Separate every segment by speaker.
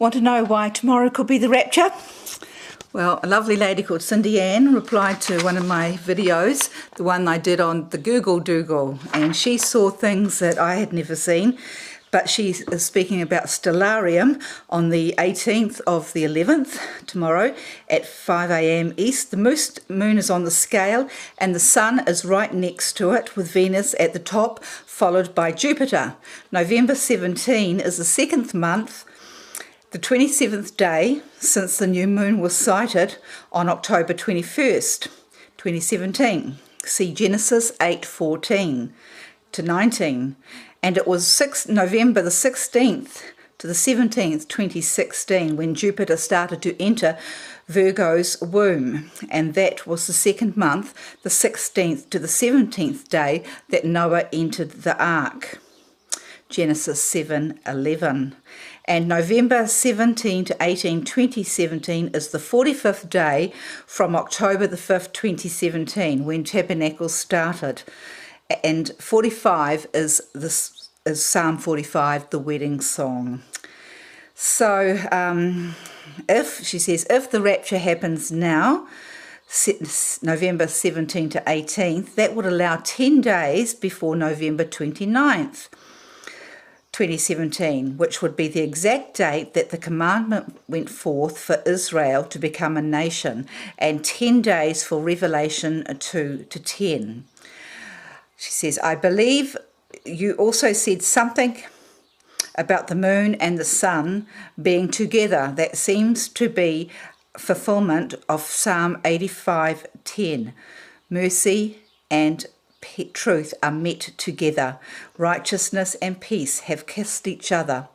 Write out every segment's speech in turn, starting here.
Speaker 1: Want to know why tomorrow could be the rapture? Well, a lovely lady called Cindy Ann replied to one of my videos, the one I did on the Google Doogle, and she saw things that I had never seen. But she is speaking about stellarium on the 18th of the 11th, tomorrow, at 5 a.m. East. The moon is on the scale, and the sun is right next to it, with Venus at the top, followed by Jupiter. November 17 is the second month, the 27th day since the new moon was sighted on October 21st, 2017. See Genesis 8:14 to 19. And it was November the 16th to the 17th, 2016, when Jupiter started to enter Virgo's womb. And that was the second month, the 16th to the 17th day that Noah entered the ark. Genesis 7:11. And November 17 to 18, 2017 is the 45th day from October the 5th, 2017, when Tabernacles started. And 45 is Psalm 45, the wedding song. So she says, if the rapture happens now, November 17 to 18th, that would allow 10 days before November 29th, 2017, which would be the exact date that the commandment went forth for Israel to become a nation, and 10 days for Revelation 2 to 10. She says, I believe you also said something about the moon and the sun being together. That seems to be fulfillment of Psalm 85:10. Mercy and truth are met together. Righteousness and peace have kissed each other.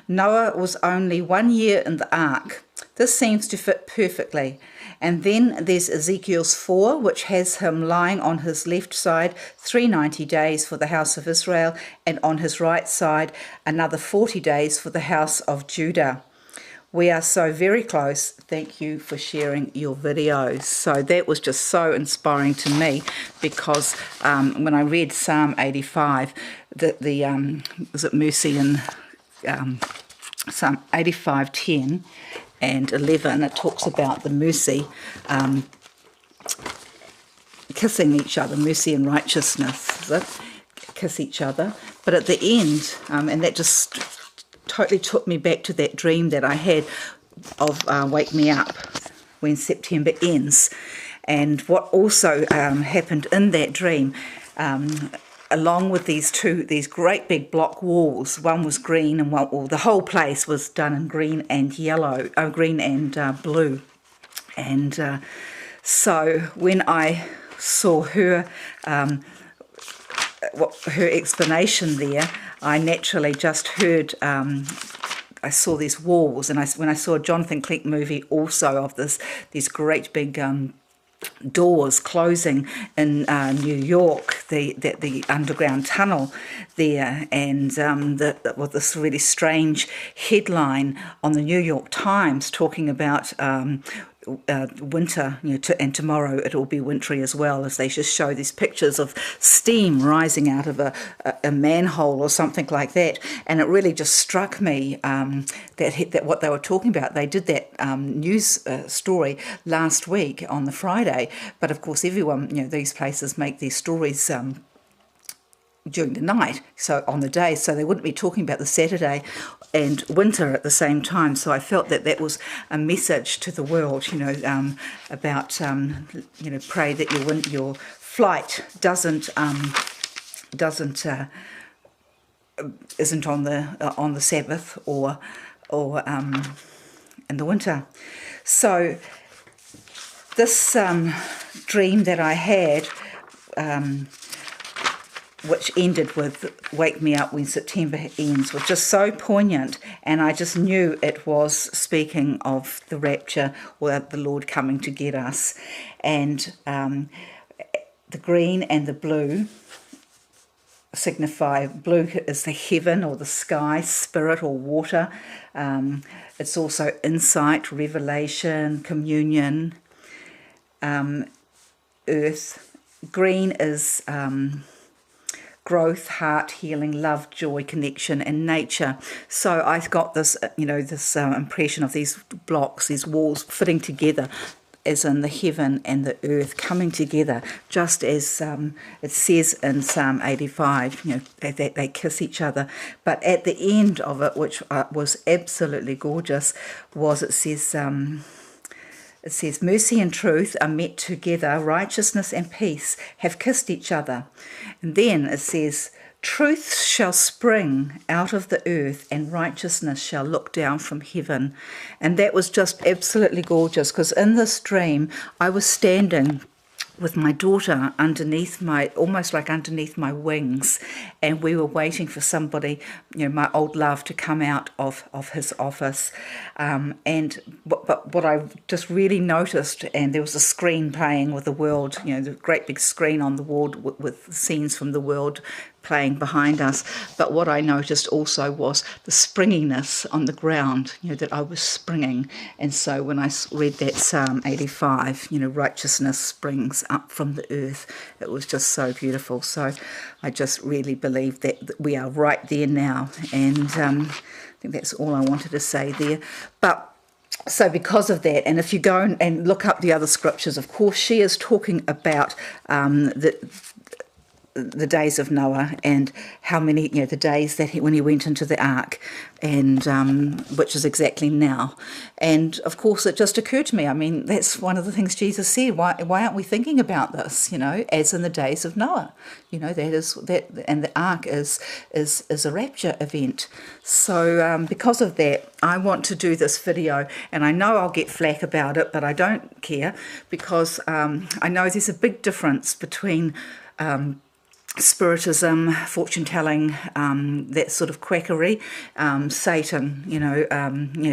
Speaker 1: Noah was only 1 year in the ark. This seems to fit perfectly. And then there's Ezekiel's 4, which has him lying on his left side 390 days for the house of Israel, and on his right side another 40 days for the house of Judah. We are so very close. Thank you for sharing your videos. So that was just so inspiring to me, because when I read Psalm 85, was it mercy in Psalm 85:10 and 11, it talks about the mercy kissing each other, mercy and righteousness, is it? Kiss each other. But at the end, and that just totally took me back to that dream that I had of Wake Me Up when September ends. And what also happened in that dream, along with these great big block walls, one was green and the whole place was done in green and yellow, green and blue. And so when I saw her explanation there, I naturally just heard, I saw these walls, and when I saw a Jonathan Clegg movie also of these great big doors closing in New York, the underground tunnel there, and with this really strange headline on the New York Times talking about winter, and tomorrow it will be wintry as well, as they just show these pictures of steam rising out of a manhole or something like that. And it really just struck me that what they were talking about, they did that news story last week on the Friday, but of course everyone, these places make these stories during the night, so on the day, so they wouldn't be talking about the Saturday and winter at the same time. So I felt that was a message to the world, about pray that your flight isn't on the Sabbath or in the winter. So this dream that I had, which ended with Wake Me Up When September Ends, was just so poignant, and I just knew it was speaking of the rapture, or the Lord coming to get us. And the green and the blue signify, blue is the heaven or the sky, spirit or water. It's also insight, revelation, communion, earth. Green is growth, heart, healing, love, joy, connection, and nature. So I got this, this impression of these blocks, these walls fitting together, as in the heaven and the earth coming together, just as it says in Psalm 85, that they kiss each other. But at the end of it, which was absolutely gorgeous, it says, mercy and truth are met together, righteousness and peace have kissed each other. And then it says, truth shall spring out of the earth and righteousness shall look down from heaven. And that was just absolutely gorgeous, because in this dream I was standing with my daughter almost like underneath my wings, and we were waiting for somebody, my old love, to come out of his office. But what I just really noticed, and there was a screen playing with the world, the great big screen on the wall with scenes from the world playing behind us. But what I noticed also was the springiness on the ground, that I was springing. And so when I read that Psalm 85, righteousness springs up from the earth, it was just so beautiful. So I just really believe that we are right there now. And I think that's all I wanted to say there. But so because of that, and if you go and look up the other scriptures, of course, she is talking about the days of Noah, and how many, the days that when he went into the ark, and which is exactly now. And of course, it just occurred to me, that's one of the things Jesus said. Why aren't we thinking about this? As in the days of Noah. That, and the ark is a rapture event. So because of that, I want to do this video, and I know I'll get flack about it, but I don't care, because I know there's a big difference between spiritism, fortune telling, that sort of quackery. Satan,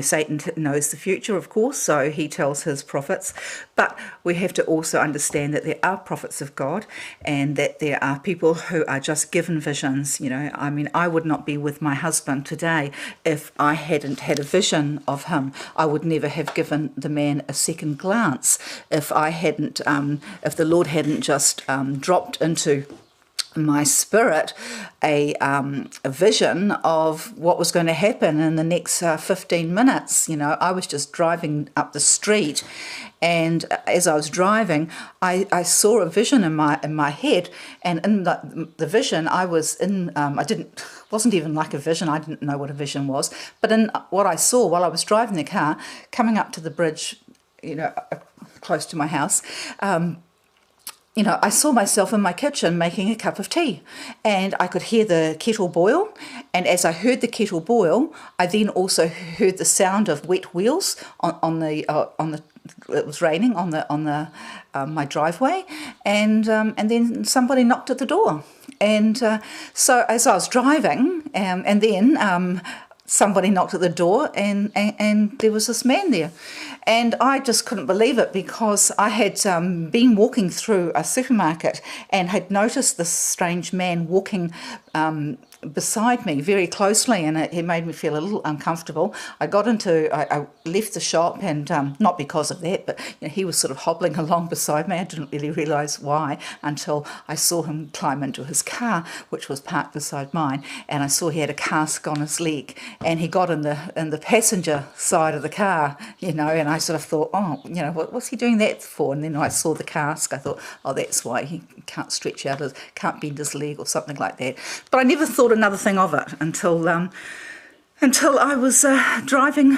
Speaker 1: Satan knows the future, of course, so he tells his prophets. But we have to also understand that there are prophets of God, and that there are people who are just given visions. I would not be with my husband today if I hadn't had a vision of him. I would never have given the man a second glance if I hadn't, if the Lord hadn't just dropped into my spirit a vision of what was going to happen in the next 15 minutes. I was just driving up the street, and as I was driving, I saw a vision in my head, and in the vision I was in, wasn't even like a vision. I didn't know what a vision was, but in what I saw while I was driving the car, coming up to the bridge, close to my house, I saw myself in my kitchen making a cup of tea, and I could hear the kettle boil. And as I heard the kettle boil, I then also heard the sound of wet wheels on the it was raining on my driveway, and then somebody knocked at the door. And so as I was driving, and then somebody knocked at the door, and there was this man there. And I just couldn't believe it, because I had been walking through a supermarket and had noticed this strange man walking beside me very closely, and it made me feel a little uncomfortable. I left the shop, and not because of that, but he was sort of hobbling along beside me. I didn't really realise why until I saw him climb into his car, which was parked beside mine, and I saw he had a cask on his leg, and he got in the passenger side of the car, and I sort of thought, what's he doing that for? And then I saw the cask. I thought, oh, that's why he can't can't bend his leg or something like that. But I never thought another thing of it until I was driving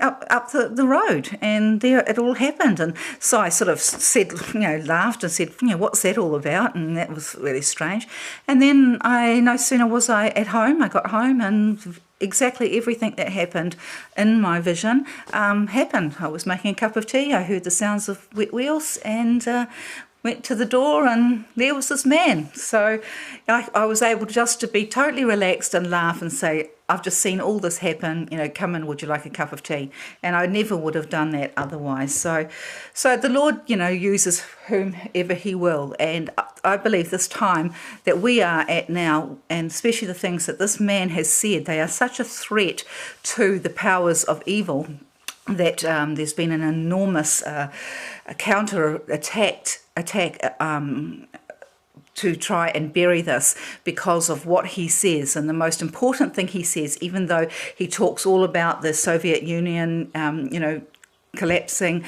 Speaker 1: up the road, and there it all happened. And so I sort of said, laughed and said, what's that all about? And that was really strange. And then no sooner was I at home, I got home, and exactly everything that happened in my vision happened. I was making a cup of tea, I heard the sounds of wet wheels, and went to the door, and there was this man. So I was able just to be totally relaxed and laugh and say, I've just seen all this happen, come in, would you like a cup of tea? And I never would have done that otherwise. So the Lord, uses whomever he will. And I believe this time that we are at now, and especially the things that this man has said, they are such a threat to the powers of evil that there's been an enormous counter attack to try and bury this because of what he says. And the most important thing he says, even though he talks all about the Soviet Union, collapsing,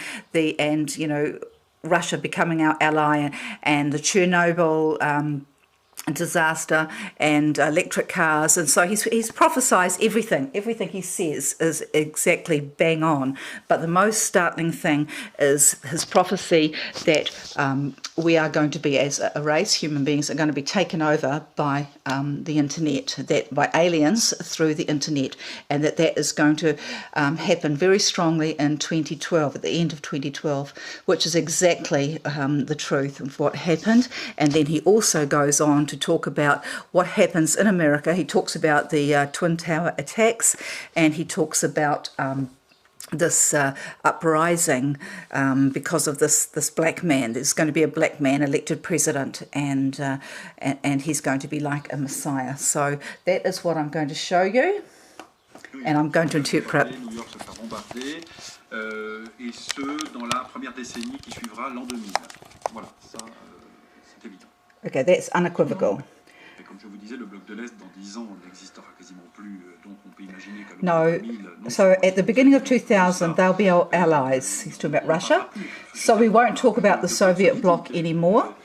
Speaker 1: Russia becoming our ally, and the Chernobyl disaster and electric cars, and so he's prophesied everything he says is exactly bang on. But the most startling thing is his prophecy that we are going to be, as a race, human beings are going to be taken over by the internet, that by aliens through the internet, and that is going to happen very strongly in 2012, at the end of 2012, which is exactly the truth of what happened. And then he also goes on to talk about what happens in America. He talks about the Twin Tower attacks, and he talks about this uprising because of this black man. There's going to be a black man elected president, and he's going to be like a messiah. So that is what I'm going to show you, and I'm going to interpret.
Speaker 2: Et ce, dans la première décennie qui suivra l'an 2000. Voilà, ça, c'est évident.
Speaker 1: Okay, that's unequivocal.
Speaker 2: Et comme je vous disais, le bloc de l'Est, dans 10 ans, n'existera quasiment plus. Donc on peut imaginer qu'à
Speaker 1: No, so at the beginning of 2000, they'll be our allies. He's talking about Russia. So we won't talk about the Soviet bloc anymore.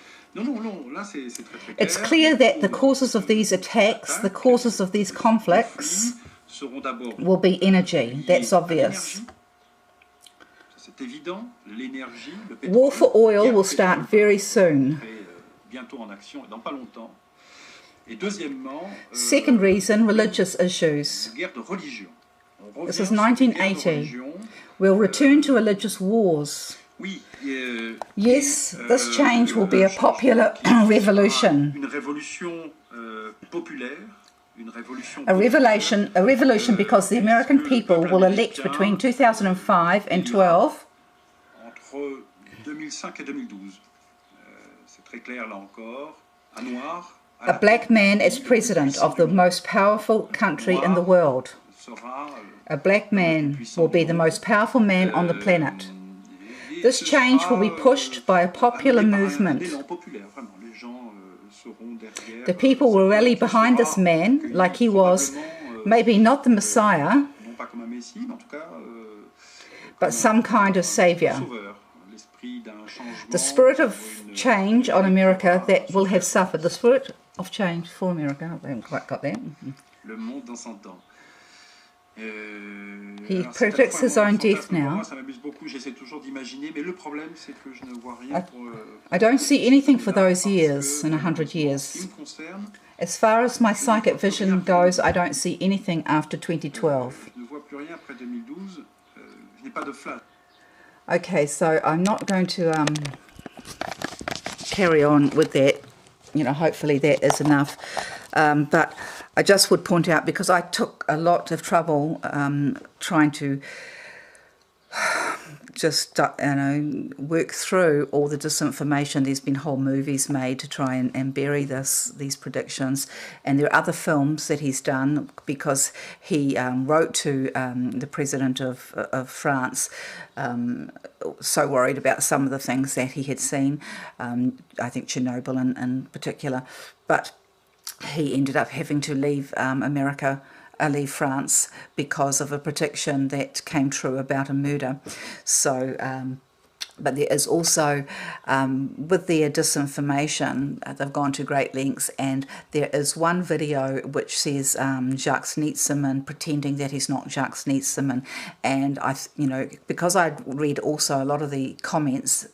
Speaker 1: It's clear that the causes of these attacks, the causes of these conflicts, will be energy. That's obvious. War for oil will start very soon. Second reason, religious issues. This is 1980. We'll return to religious wars. Yes, this change will be a popular revolution. A revolution because the American people will elect between 2005 and 12 a black man as president of the most powerful country in the world. A black man will be the most powerful man on the planet. This change will be pushed by a popular movement. The people will rally behind this man like he was, maybe not the Messiah, but some kind of savior. The spirit of change on America that will have suffered. The spirit of change for America. I haven't quite got that. He predicts his own death now. I don't see anything for those years in 100 years. As far as my psychic vision goes, I don't see anything after 2012. Okay, so I'm not going to carry on with that. Hopefully that is enough. But I just would point out, because I took a lot of trouble trying to just work through all the disinformation. There's been whole movies made to try and bury these predictions, and there are other films that he's done because he wrote to the president of France, so worried about some of the things that he had seen, I think Chernobyl in particular, but he ended up having to leave leave France because of a prediction that came true about a murder. So, but there is also, with their disinformation, they've gone to great lengths, and there is one video which says Jacques Nietzerman pretending that he's not Jacques Nietzerman, and because I'd read also a lot of the comments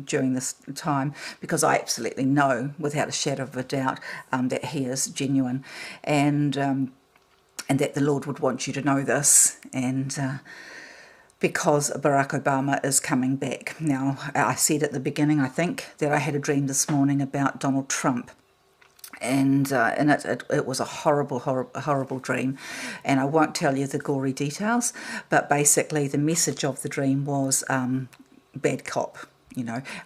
Speaker 1: during this time, because I absolutely know without a shadow of a doubt that he is genuine, and that the Lord would want you to know this, and because Barack Obama is coming back. Now, I said at the beginning, I think, that I had a dream this morning about Donald Trump, and it was a horrible dream, and I won't tell you the gory details, but basically the message of the dream was bad cop.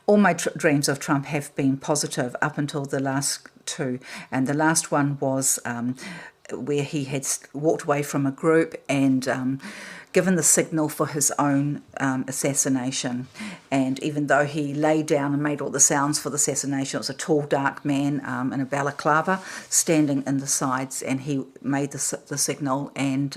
Speaker 1: All my dreams of Trump have been positive up until the last two, and the last one was where he had walked away from a group and given the signal for his own assassination. And even though he lay down and made all the sounds for the assassination, it was a tall, dark man in a balaclava standing in the sides, and he made the signal and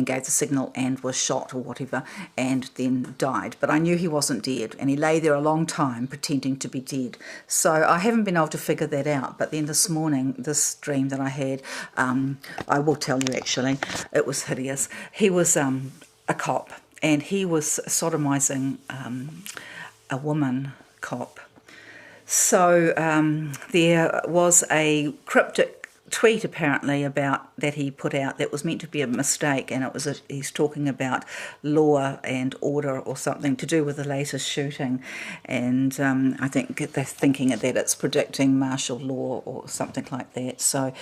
Speaker 1: gave the signal and was shot or whatever, and then died. But I knew he wasn't dead, and he lay there a long time pretending to be dead. So I haven't been able to figure that out. But then this morning, this dream that I had, I will tell you actually, it was hideous. He was a cop, and he was sodomizing a woman cop. So there was a cryptic tweet apparently about that he put out that was meant to be a mistake, and it was he's talking about law and order or something to do with the latest shooting, and I think they're thinking that it's predicting martial law or something like that. So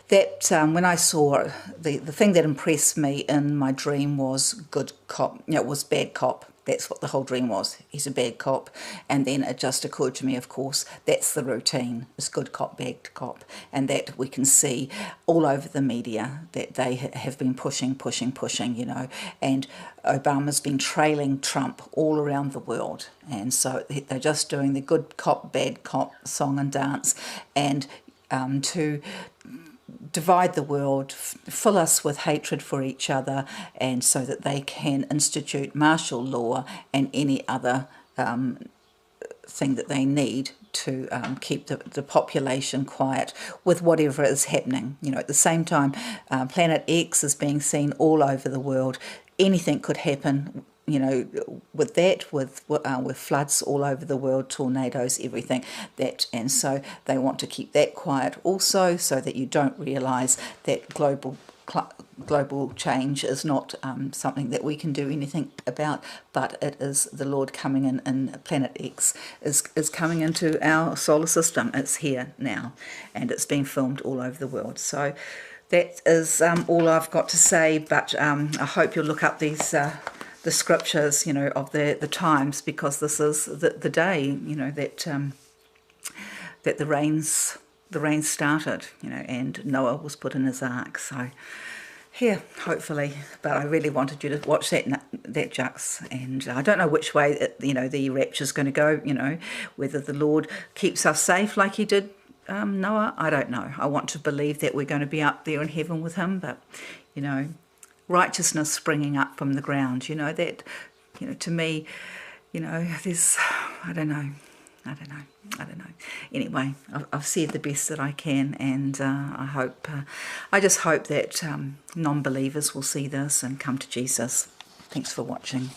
Speaker 1: that when I saw the thing that impressed me in my dream was good cop, it was bad cop. That's what the whole dream was. He's a bad cop. And then it just occurred to me, of course, that's the routine. It's good cop, bad cop. And that we can see all over the media that they have been pushing, you know. And Obama's been trailing Trump all around the world. And so they're just doing the good cop, bad cop song and dance. And to divide the world, fill us with hatred for each other, and so that they can institute martial law and any other thing that they need to keep the population quiet with whatever is happening. You know, at the same time, Planet X is being seen all over the world. Anything could happen, you know, with that, with floods all over the world, tornadoes, everything that, and so they want to keep that quiet also, so that you don't realise that global change is not something that we can do anything about, but it is the Lord coming in, and Planet X is coming into our solar system. It's here now, and it's being filmed all over the world. So that is all I've got to say, but I hope you'll look up these the scriptures, you know, of the times, because this is the day, you know, that that the rains started, you know, and Noah was put in his ark. So here, hopefully, but I really wanted you to watch that Jux, and I don't know which way you know, the rapture's going to go, you know, whether the Lord keeps us safe like he did Noah, I don't know. I want to believe that we're going to be up there in heaven with him, but, you know, righteousness springing up from the ground, you know, that, you know, to me, you know, there's, I don't know. Anyway, I've said the best that I can, and I just hope that non-believers will see this and come to Jesus. Thanks for watching.